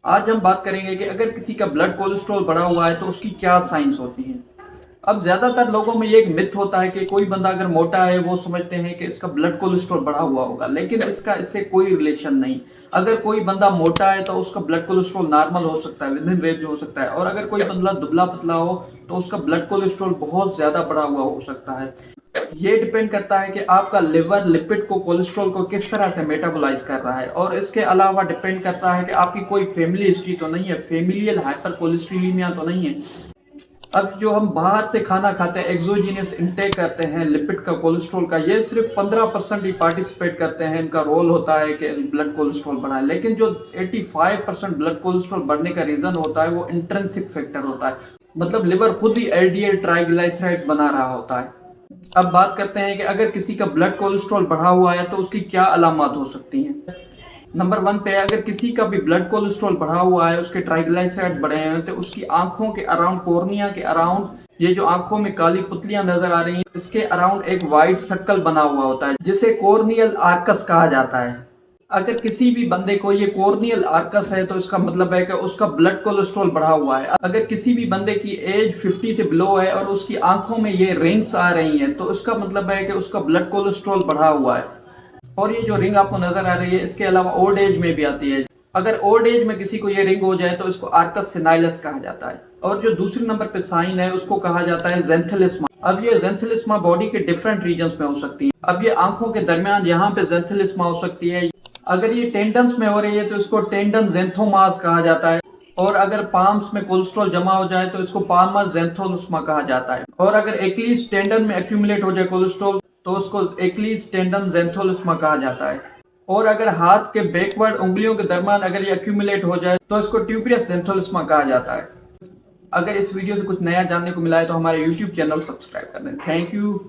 आज हम बात करेंगे कि अगर किसी का ब्लड कोलेस्ट्रॉल बढ़ा हुआ है तो उसकी क्या साइंस होती हैं। अब ज़्यादातर लोगों में ये एक मिथ होता है कि कोई बंदा अगर मोटा है वो समझते हैं कि इसका ब्लड कोलेस्ट्रॉल बढ़ा हुआ होगा, लेकिन इससे कोई रिलेशन नहीं। अगर कोई बंदा मोटा है तो उसका ब्लड कोलेस्ट्रॉल नॉर्मल हो सकता है, विद इन रेंज हो सकता है, और अगर कोई बंदा दुबला पतला हो तो उसका ब्लड कोलेस्ट्रॉल बहुत ज़्यादा बढ़ा हुआ हो सकता है। ये डिपेंड करता है कि आपका लिवर लिपिड को कोलेस्ट्रॉल को किस तरह से मेटाबोलाइज कर रहा है, और इसके अलावा डिपेंड करता है कि आपकी कोई फैमिली हिस्ट्री तो नहीं है, फैमिलियल हाइपर कोलेस्ट्रोलिमिया तो नहीं है। अब जो हम बाहर से खाना खाते हैं, एक्सोजीनियस इंटेक करते हैं लिपिड का कोलेस्ट्रॉल का, ये सिर्फ 15% ही पार्टिसिपेट करते हैं, इनका रोल होता है कि ब्लड कोलेस्ट्रॉल बढ़ाए। लेकिन जो 85% ब्लड कोलेस्ट्रॉल बढ़ने का रीज़न होता है वो इंट्रिंसिक फैक्टर होता है, मतलब लिवर खुद ही एलडीएल ट्राइग्लिसराइड्स बना रहा होता है। अब बात करते हैं कि अगर किसी का ब्लड कोलेस्ट्रॉल बढ़ा हुआ है तो उसकी क्या अलामत हो सकती हैं। नंबर 1 पे, अगर किसी का भी ब्लड कोलेस्ट्रॉल बढ़ा हुआ है, उसके ट्राइग्लिसराइड बढ़े हैं, तो उसकी आंखों के अराउंड, कॉर्निया के अराउंड, ये जो आंखों में काली पुतलियां नजर आ रही हैं, इसके अराउंड एक वाइट सर्कल बना हुआ होता है जिसे कॉर्नियल आर्कस कहा जाता है। अगर किसी भी बंदे को ये कॉर्नियल आर्कस है तो इसका मतलब है कि उसका ब्लड कोलेस्ट्रॉल बढ़ा हुआ है। अगर किसी भी बंदे की एज 50 से बिलो है और उसकी आंखों में ये रिंग्स आ रही हैं तो इसका मतलब है कि उसका ब्लड कोलेस्ट्रॉल बढ़ा हुआ है। और ये जो रिंग आपको नजर आ रही है, इसके अलावा ओल्ड एज में भी आती है। अगर ओल्ड एज में किसी को ये रिंग हो जाए तो इसको आर्कस सेनाइलस कहा जाता है। और जो दूसरे नंबर पे साइन है उसको कहा जाता है ज़ेंथेलिस्मा। अब ये ज़ेंथेलिस्मा बॉडी के डिफरेंट रीजन्स में हो सकती है। अब ये आंखों के दरमियान यहाँ पे ज़ेंथेलिस्मा हो सकती है। अगर ये टेंडन्स में हो रही है तो इसको टेंडन ज़ेंथोमास कहा जाता है। और अगर पाम्स में कोलेस्ट्रॉल जमा हो जाए तो इसको पाल्मर ज़ेंथोलिस्मा कहा जाता है। और अगर एक्लीज टेंडन में एक्यूमुलेट हो जाए कोलेस्ट्रॉल तो उसको एक्लीज टेंडन ज़ेंथोलिस्मा कहा जाता है। और अगर हाथ के बैकवर्ड उंगलियों के दरमियान अगर ये एक्यूमुलेट हो जाए तो इसको ट्यूबरस ज़ेंथोलिस्मा कहा जाता है। अगर इस वीडियो से कुछ नया जानने को मिला है तो हमारे YouTube चैनल सब्सक्राइब कर दें। Thank you.